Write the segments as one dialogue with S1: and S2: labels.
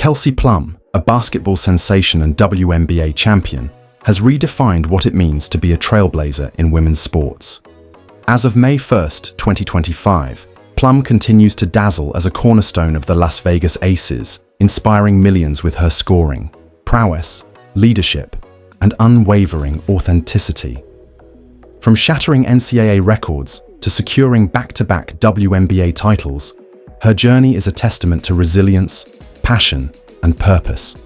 S1: Kelsey Plum, a basketball sensation and WNBA champion, has redefined what it means to be a trailblazer in women's sports. As of May 1, 2025, Plum continues to dazzle as a cornerstone of the Las Vegas Aces, inspiring millions with her scoring, prowess, leadership, and unwavering authenticity. From shattering NCAA records to securing back-to-back WNBA titles, her journey is a testament to resilience, passion, and purpose.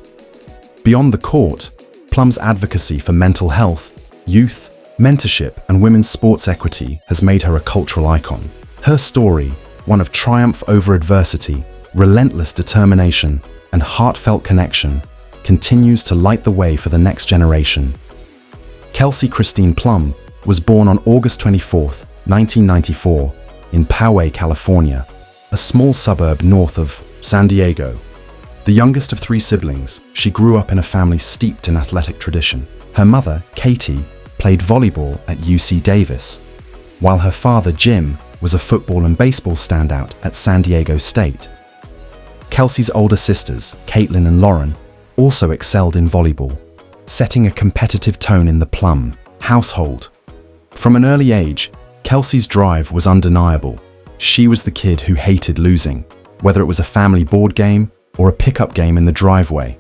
S1: Beyond the court, Plum's advocacy for mental health, youth, mentorship, and women's sports equity has made her a cultural icon. Her story, one of triumph over adversity, relentless determination, and heartfelt connection, continues to light the way for the next generation. Kelsey Christine Plum was born on August 24, 1994, in Poway, California, a small suburb north of San Diego. The youngest of three siblings, she grew up in a family steeped in athletic tradition. Her mother, Katie, played volleyball at UC Davis, while her father, Jim, was a football and baseball standout at San Diego State. Kelsey's older sisters, Caitlin and Lauren, also excelled in volleyball, setting a competitive tone in the Plum household. From an early age, Kelsey's drive was undeniable. She was the kid who hated losing, whether it was a family board game or a pickup game in the driveway.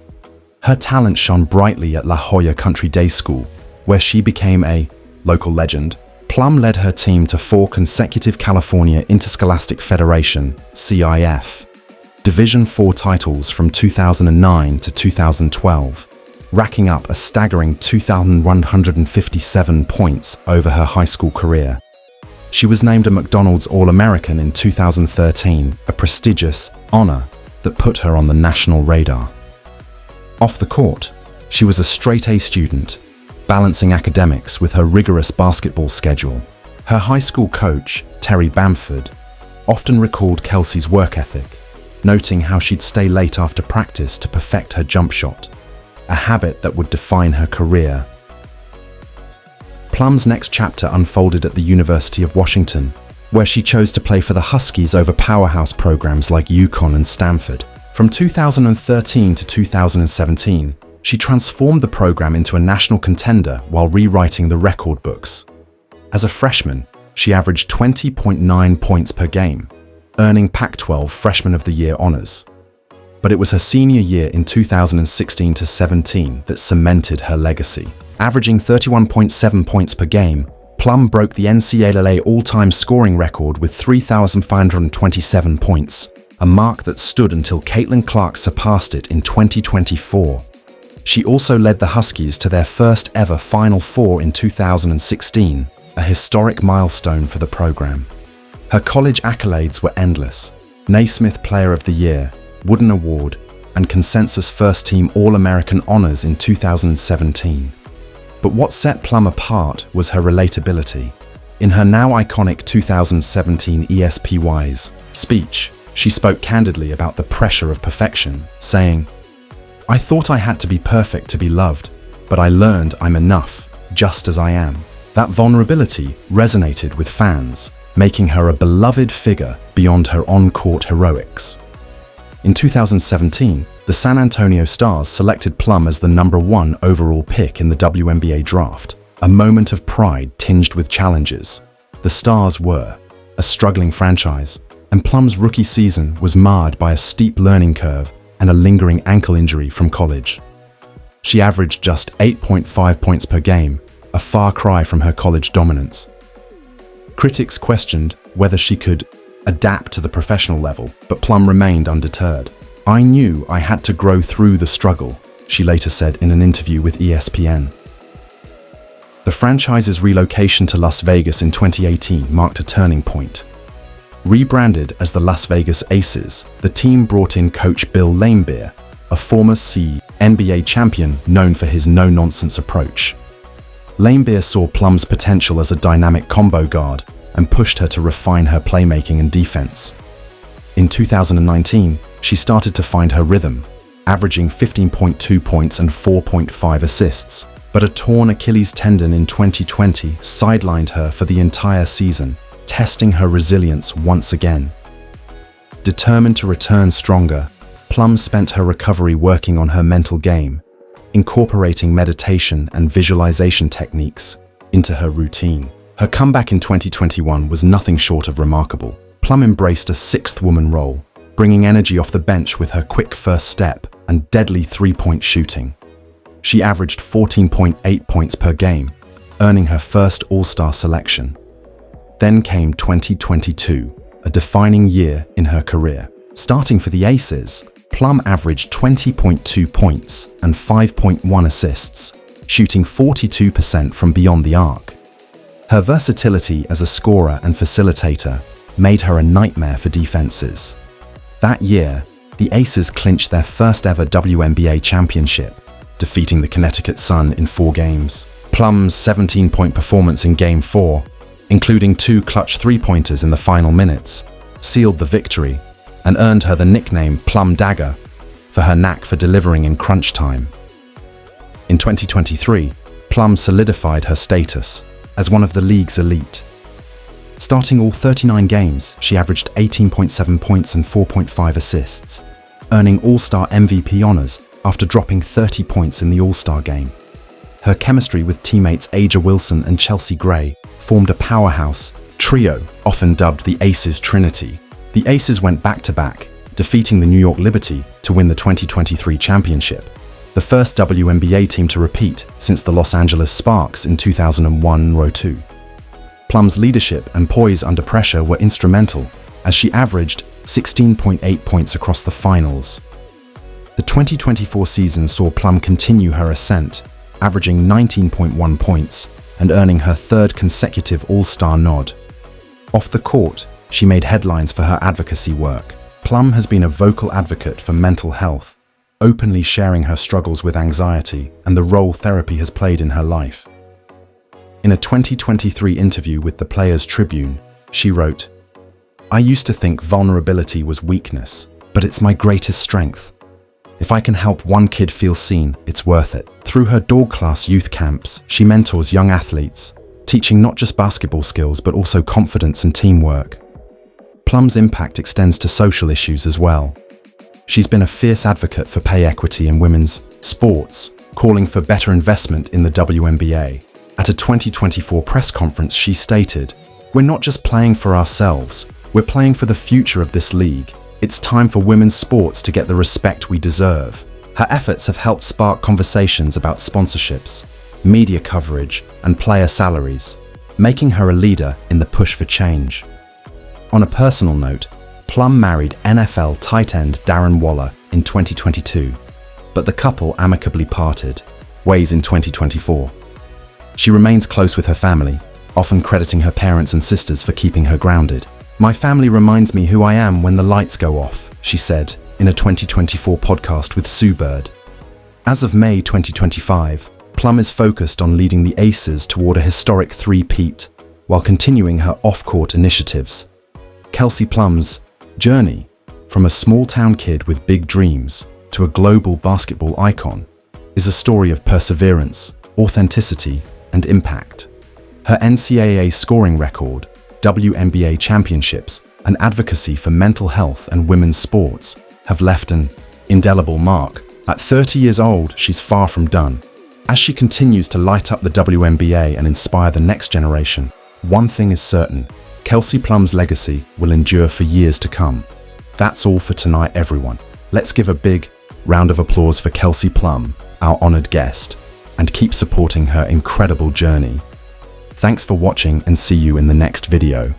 S1: Her talent shone brightly at La Jolla Country Day School, where she became a local legend. Plum led her team to 4 consecutive California Interscholastic Federation (CIF) Division IV titles from 2009 to 2012, racking up a staggering 2,157 points over her high school career. She was named a McDonald's All-American in 2013, a prestigious honor that put her on the national radar. Off the court, she was a straight-A student, balancing academics with her rigorous basketball schedule. Her high school coach, Terry Bamford, often recalled Kelsey's work ethic, noting how she'd stay late after practice to perfect her jump shot, a habit that would define her career. Plum's next chapter unfolded at the University of Washington, where she chose to play for the Huskies over powerhouse programs like UConn and Stanford. From 2013 to 2017, she transformed the program into a national contender while rewriting the record books. As a freshman, she averaged 20.9 points per game, earning Pac-12 Freshman of the Year honors. But it was her senior year in 2016 to 17 that cemented her legacy. Averaging 31.7 points per game, Plum broke the NCAA all-time scoring record with 3,527 points, a mark that stood until Caitlin Clark surpassed it in 2024. She also led the Huskies to their first ever Final Four in 2016, a historic milestone for the program. Her college accolades were endless: Naismith Player of the Year, Wooden Award, and consensus first-team All-American honors in 2017. But what set Plum apart was her relatability. In her now iconic 2017 ESPY's speech, she spoke candidly about the pressure of perfection, saying, "I thought I had to be perfect to be loved, but I learned I'm enough, just as I am." That vulnerability resonated with fans, making her a beloved figure beyond her on-court heroics. In 2017, the San Antonio Stars selected Plum as the #1 overall pick in the WNBA draft, a moment of pride tinged with challenges. The Stars were a struggling franchise, and Plum's rookie season was marred by a steep learning curve and a lingering ankle injury from college. She averaged just 8.5 points per game, a far cry from her college dominance. Critics questioned whether she could adapt to the professional level, but Plum remained undeterred. "I knew I had to grow through the struggle," she later said in an interview with ESPN. The franchise's relocation to Las Vegas in 2018 marked a turning point. Rebranded as the Las Vegas Aces, the team brought in coach Bill Laimbeer, a former NBA champion known for his no-nonsense approach. Laimbeer saw Plum's potential as a dynamic combo guard and pushed her to refine her playmaking and defense. In 2019, she started to find her rhythm, averaging 15.2 points and 4.5 assists. But a torn Achilles tendon in 2020 sidelined her for the entire season, testing her resilience once again. Determined to return stronger, Plum spent her recovery working on her mental game, incorporating meditation and visualization techniques into her routine. Her comeback in 2021 was nothing short of remarkable. Plum embraced a sixth-woman role, bringing energy off the bench with her quick first step and deadly three-point shooting. She averaged 14.8 points per game, earning her first All-Star selection. Then came 2022, a defining year in her career. Starting for the Aces, Plum averaged 20.2 points and 5.1 assists, shooting 42% from beyond the arc. Her versatility as a scorer and facilitator made her a nightmare for defenses. That year, the Aces clinched their first ever WNBA championship, defeating the Connecticut Sun in 4 games. Plum's 17-point performance in Game 4, including 2 clutch three-pointers in the final minutes, sealed the victory and earned her the nickname Plum Dagger for her knack for delivering in crunch time. In 2023, Plum solidified her status as one of the league's elite. Starting all 39 games, she averaged 18.7 points and 4.5 assists, earning All-Star MVP honors after dropping 30 points in the All-Star game. Her chemistry with teammates Aja Wilson and Chelsea Gray formed a powerhouse trio, often dubbed the Aces Trinity. The Aces went back-to-back, defeating the New York Liberty to win the 2023 championship, the first WNBA team to repeat since the Los Angeles Sparks in 2001-02. Plum's leadership and poise under pressure were instrumental, as she averaged 16.8 points across the finals. The 2024 season saw Plum continue her ascent, averaging 19.1 points and earning her 3rd consecutive All-Star nod. Off the court, she made headlines for her advocacy work. Plum has been a vocal advocate for mental health, openly sharing her struggles with anxiety and the role therapy has played in her life. In a 2023 interview with the Players Tribune, she wrote, "I used to think vulnerability was weakness, but it's my greatest strength. If I can help one kid feel seen, it's worth it." Through her Dog Class youth camps, she mentors young athletes, teaching not just basketball skills but also confidence and teamwork. Plum's impact extends to social issues as well. She's been a fierce advocate for pay equity in women's sports, calling for better investment in the WNBA. At a 2024 press conference, she stated, "We're not just playing for ourselves, we're playing for the future of this league. It's time for women's sports to get the respect we deserve." Her efforts have helped spark conversations about sponsorships, media coverage, and player salaries, making her a leader in the push for change. On a personal note, Plum married NFL tight end Darren Waller in 2022, but the couple amicably parted ways in 2024. She remains close with her family, often crediting her parents and sisters for keeping her grounded. "My family reminds me who I am when the lights go off," she said in a 2024 podcast with Sue Bird. As of May 2025, Plum is focused on leading the Aces toward a historic three-peat while continuing her off-court initiatives. Kelsey Plum's journey from a small-town kid with big dreams to a global basketball icon is a story of perseverance, authenticity, and impact. Her NCAA scoring record, WNBA championships, and advocacy for mental health and women's sports have left an indelible mark. At 30 years old, she's far from done. As she continues to light up the WNBA and inspire the next generation, one thing is certain: Kelsey Plum's legacy will endure for years to come. That's all for tonight, everyone. Let's give a big round of applause for Kelsey Plum, our honored guest, and keep supporting her incredible journey. Thanks for watching and see you in the next video.